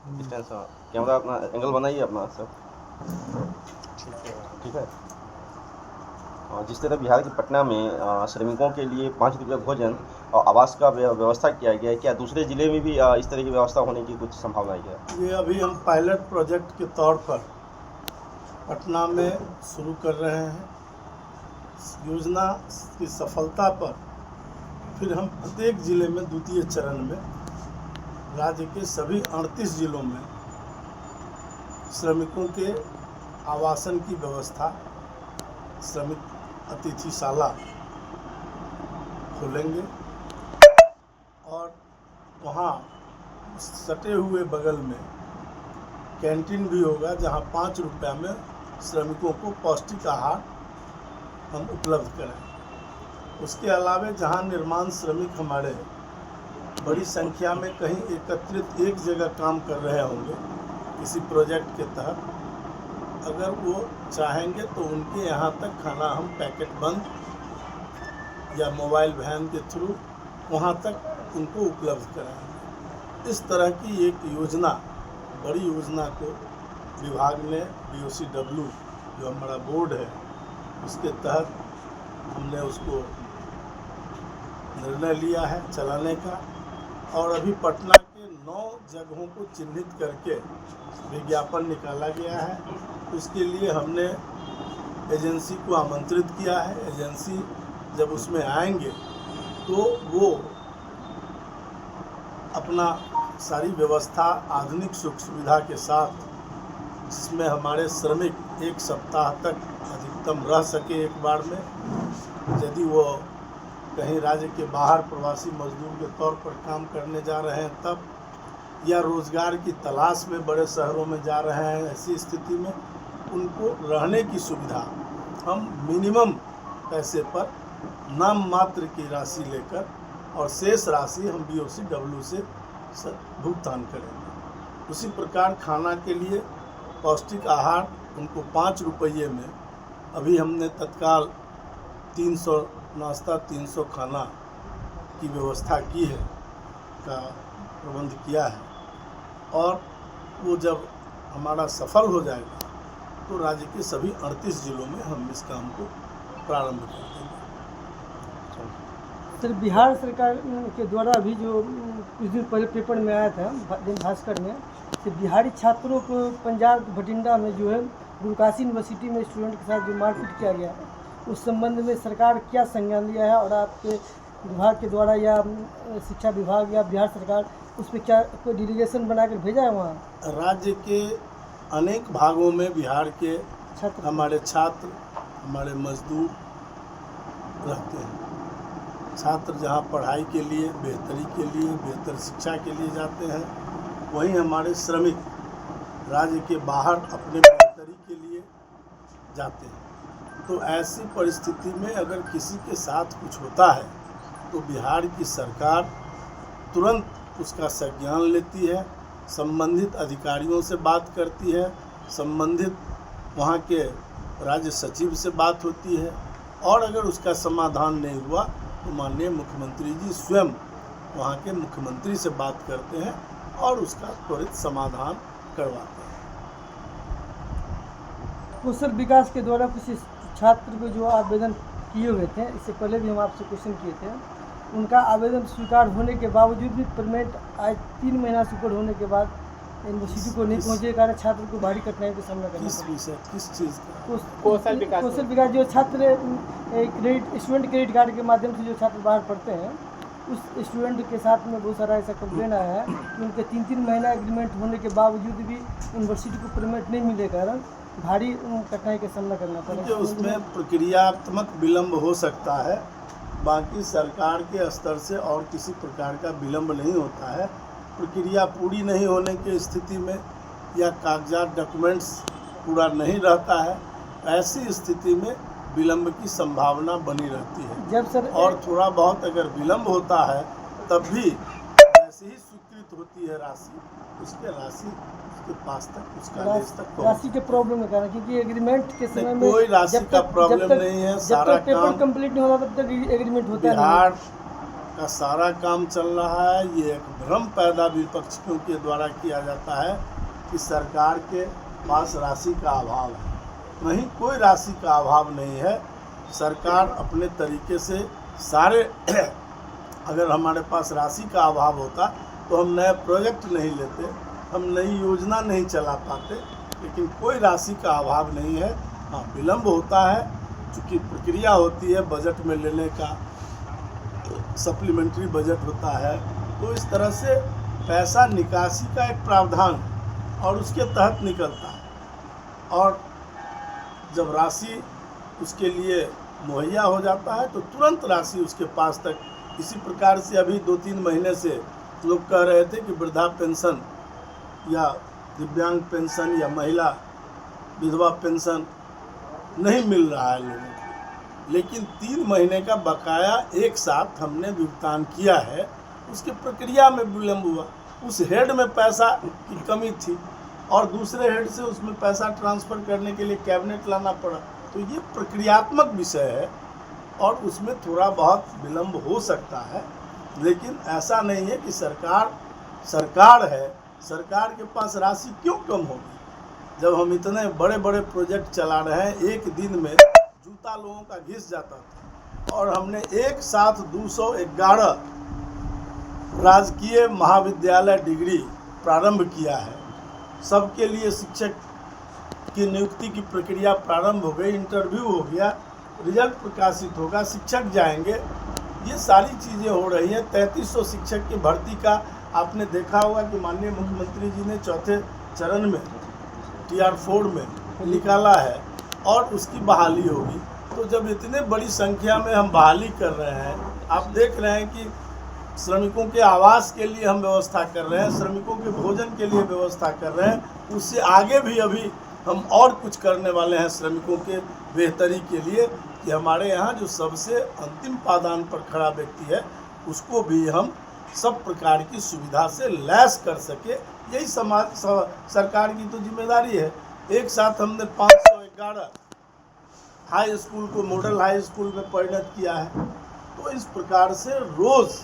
Distance, हाँ, camera अपना angle बनाइए अपना सब। ठीक है। जिस तरह बिहार के पटना में श्रमिकों के लिए 5 रुपये भोजन और आवास का व्यवस्था किया गया है, क्या दूसरे ज़िले में भी इस तरह की व्यवस्था होने की कुछ संभावना है? ये अभी हम पायलट प्रोजेक्ट के तौर पर पटना में शुरू कर रहे हैं। योजना की सफलता पर फिर हम प्रत्येक ज़िले में द्वितीय चरण में राज्य के सभी 38 जिलों में श्रमिकों के आवासन की व्यवस्था, श्रमिक अतिथिशाला खोलेंगे और वहाँ सटे हुए बगल में कैंटीन भी होगा, जहाँ 5 रुपये में श्रमिकों को पौष्टिक आहार हम उपलब्ध कराएं। उसके अलावा जहाँ निर्माण श्रमिक हमारे बड़ी संख्या में कहीं एकत्रित एक जगह काम कर रहे होंगे किसी प्रोजेक्ट के तहत, अगर वो चाहेंगे तो उनके यहाँ तक खाना हम पैकेट बंद या मोबाइल वैन के थ्रू वहाँ तक उनको उपलब्ध कराएंगे। इस तरह की एक योजना, बड़ी योजना को विभाग ने BOCW जो हमारा बोर्ड है उसके तहत हमने उसको निर्णय लिया है चलाने का। और अभी पटना के 9 जगहों को चिन्हित करके विज्ञापन निकाला गया है। उसके लिए हमने एजेंसी को आमंत्रित किया है। एजेंसी जब उसमें आएंगे तो वो अपना सारी व्यवस्था आधुनिक सुख सुविधा के साथ, जिसमें हमारे श्रमिक 1 सप्ताह तक अधिकतम रह सके एक बार में, यदि वो कहीं राज्य के बाहर प्रवासी मजदूर के तौर पर काम करने जा रहे हैं तब, या रोज़गार की तलाश में बड़े शहरों में जा रहे हैं, ऐसी स्थिति में उनको रहने की सुविधा हम मिनिमम पैसे पर नाम मात्र की राशि लेकर और शेष राशि हम BOCW से भुगतान करेंगे। उसी प्रकार खाना के लिए पौष्टिक आहार उनको 5 रुपये में अभी हमने तत्काल 300 नाश्ता 300 खाना की व्यवस्था की है, का प्रबंध किया है। और वो जब हमारा सफल हो जाएगा तो राज्य के सभी 38 जिलों में हम इस काम को प्रारंभ कर देंगे। सर, बिहार सरकार के द्वारा अभी जो कुछ दिन पहले पेपर में आया था दैनिक भास्कर में कि बिहारी छात्रों को पंजाब भटिंडा में जो है गुरुकाशी यूनिवर्सिटी में स्टूडेंट के साथ जो मारपीट किया गया है, उस संबंध में सरकार क्या संज्ञान लिया है और आपके विभाग के द्वारा या शिक्षा विभाग या बिहार सरकार उस पर क्या कोई डेलीगेशन बनाकर भेजा है? वहाँ राज्य के अनेक भागों में बिहार के हमारे छात्र, हमारे मजदूर रहते हैं। छात्र जहाँ पढ़ाई के लिए, बेहतरी के लिए, बेहतर शिक्षा के लिए जाते हैं, वहीं हमारे श्रमिक राज्य के बाहर अपने बेहतरी के लिए जाते हैं। तो ऐसी परिस्थिति में अगर किसी के साथ कुछ होता है तो बिहार की सरकार तुरंत उसका संज्ञान लेती है, संबंधित अधिकारियों से बात करती है, संबंधित वहाँ के राज्य सचिव से बात होती है, और अगर उसका समाधान नहीं हुआ तो माननीय मुख्यमंत्री जी स्वयं वहाँ के मुख्यमंत्री से बात करते हैं और उसका त्वरित समाधान करवाते हैं। कौशल विकास के द्वारा कुछ छात्र को जो आवेदन किए हुए थे, इससे पहले भी हम आपसे क्वेश्चन किए थे, उनका आवेदन स्वीकार होने के बावजूद भी पेमेंट आज 3 महीना से ऊपर होने के बाद यूनिवर्सिटी को नहीं पहुँचे के कारण छात्र को भारी कठिनाई का सामना करना पड़ा। किस चीज़ का? कौशल विकास जो छात्र स्टूडेंट क्रेडिट कार्ड के माध्यम से जो छात्र बाहर पढ़ते हैं, उस स्टूडेंट के साथ में बहुत सारा ऐसा कंप्लेन आया है कि उनके 3-3 महीना एग्रीमेंट होने के बावजूद भी यूनिवर्सिटी को पेमेंट नहीं मिलने के कारण भारी कठिनाई का सामना करना पड़ा। उसमें प्रक्रियात्मक विलम्ब हो सकता है, बाकी सरकार के स्तर से और किसी प्रकार का विलम्ब नहीं होता है। प्रक्रिया पूरी नहीं होने की स्थिति में या कागजात डॉक्यूमेंट्स पूरा नहीं रहता है, ऐसी स्थिति में विलम्ब की संभावना बनी रहती है। जब सर और थोड़ा बहुत अगर विलम्ब होता है तब भी जैसे ही स्वीकृत होती है राशि, उसके राशि उसके पास तक, उसका देश तक राशि के प्रॉब्लम के कारण, क्योंकि एग्रीमेंट के समय में कोई राशि का प्रॉब्लम नहीं है। सारा पेपर काम कंप्लीट नहीं होता तब तक एग्रीमेंट होता है। बिहार का सारा काम चल रहा है। ये एक भ्रम पैदा विपक्षियों के द्वारा किया जाता है कि सरकार के पास राशि का अभाव है। नहीं, कोई राशि का अभाव नहीं है। सरकार अपने तरीके से सारे अगर हमारे पास राशि का अभाव होता तो हम नए प्रोजेक्ट नहीं लेते, हम नई योजना नहीं चला पाते। लेकिन कोई राशि का अभाव नहीं है। हाँ, विलम्ब होता है, चूँकि प्रक्रिया होती है बजट में लेने का, सप्लीमेंट्री बजट होता है, तो इस तरह से पैसा निकासी का एक प्रावधान है और उसके तहत निकलता है। और जब राशि उसके लिए मुहैया हो जाता है तो तुरंत राशि उसके पास तक। इसी प्रकार से अभी 2-3 महीने से लोग कह रहे थे कि वृद्धा पेंशन या दिव्यांग पेंशन या महिला विधवा पेंशन नहीं मिल रहा है लोगों को, लेकिन 3 महीने का बकाया एक साथ हमने भुगतान किया है। उसकी प्रक्रिया में विलम्ब हुआ, उस हेड में पैसा की कमी थी और दूसरे हेड से उसमें पैसा ट्रांसफ़र करने के लिए कैबिनेट लाना पड़ा। तो ये प्रक्रियात्मक विषय है और उसमें थोड़ा बहुत विलम्ब हो सकता है, लेकिन ऐसा नहीं है कि सरकार है, सरकार के पास राशि क्यों कम होगी। जब हम इतने बड़े बड़े प्रोजेक्ट चला रहे हैं, एक दिन में जूता लोगों का घिस जाता था और हमने एक साथ 211 राजकीय महाविद्यालय डिग्री प्रारंभ किया है। सबके लिए शिक्षक की नियुक्ति की प्रक्रिया प्रारंभ हो गई, इंटरव्यू हो गया, रिजल्ट प्रकाशित होगा, शिक्षक जाएंगे। ये सारी चीज़ें हो रही हैं। 3300 शिक्षक की भर्ती का आपने देखा होगा कि माननीय मुख्यमंत्री जी ने चौथे चरण में TR 4 में निकाला है और उसकी बहाली होगी। तो जब इतने बड़ी संख्या में हम बहाली कर रहे हैं, आप देख रहे हैं कि श्रमिकों के आवास के लिए हम व्यवस्था कर रहे हैं, श्रमिकों के भोजन के लिए व्यवस्था कर रहे हैं, उससे आगे भी अभी हम और कुछ करने वाले हैं श्रमिकों के बेहतरी के लिए कि हमारे यहाँ जो सबसे अंतिम पायदान पर खड़ा व्यक्ति है उसको भी हम सब प्रकार की सुविधा से लैस कर सके। यही सरकार की तो जिम्मेदारी है। एक साथ हमने 511 हाई स्कूल को मॉडल हाई स्कूल में परिणत किया है। तो इस प्रकार से रोज़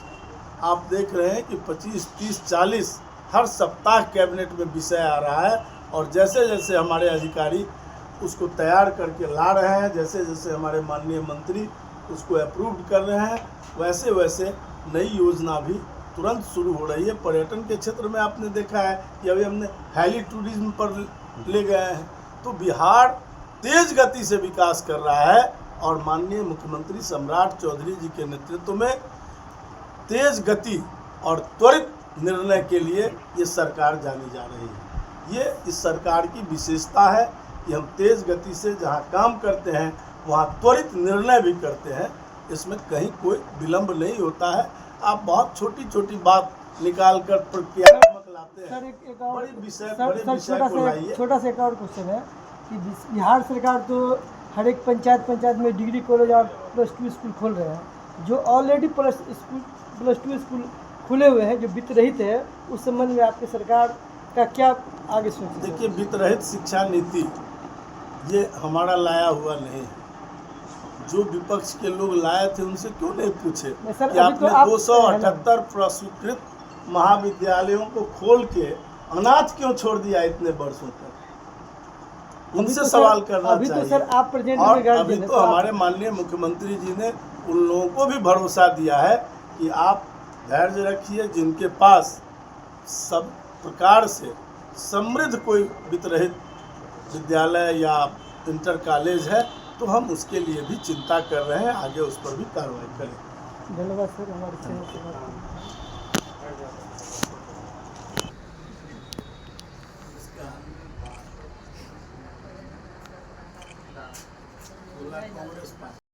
आप देख रहे हैं कि 25, 30, 40 हर सप्ताह कैबिनेट में विषय आ रहा है और जैसे जैसे हमारे अधिकारी उसको तैयार करके ला रहे हैं, जैसे जैसे हमारे माननीय मंत्री उसको अप्रूव्ड कर रहे हैं, वैसे वैसे नई योजना भी तुरंत शुरू हो रही है। पर्यटन के क्षेत्र में आपने देखा है कि अभी हमने हेली टूरिज्म पर ले गए हैं। तो बिहार तेज गति से विकास कर रहा है और माननीय मुख्यमंत्री सम्राट चौधरी जी के नेतृत्व में तेज गति और त्वरित निर्णय के लिए ये सरकार जानी जा रही है। ये इस सरकार की विशेषता है कि हम तेज गति से जहाँ काम करते हैं वहाँ त्वरित निर्णय भी करते हैं। इसमें कहीं कोई विलम्ब नहीं होता है। आप बहुत छोटी छोटी बात निकाल कर प्रक्रियात्मक लाते हैं। सर एक और बड़े विषय को लाइए। छोटा सा एक और क्वेश्चन है कि बिहार सरकार तो हर एक पंचायत में डिग्री कॉलेज और +2 स्कूल खोल रहे हैं। जो ऑलरेडी +2 स्कूल खुले हुए हैं, जो वित्त रहित है, उस संबंध में आपकी सरकार का क्या आगे सोच? देखिए, वित्त रहित शिक्षा नीति ये हमारा लाया हुआ नहीं है। जो विपक्ष के लोग लाए थे उनसे क्यों नहीं पूछे कि आपने 278 प्रस्वीकृत महाविद्यालयों को खोल के अनाथ क्यों छोड़ दिया इतने वर्षों तक? उनसे सवाल करना चाहिए। तो सर आप प्रेजेंट और में अभी तो हमारे माननीय मुख्यमंत्री जी ने उन लोगों को भी भरोसा दिया है कि आप धैर्य रखिए, जिनके पास सब प्रकार से समृद्ध कोई वित्त रहित विद्यालय या इंटर कॉलेज है तो हम उसके लिए भी चिंता कर रहे हैं, आगे उस पर भी कार्रवाई करें। धन्यवाद सर, हमारे चैनल से बात करने के लिए।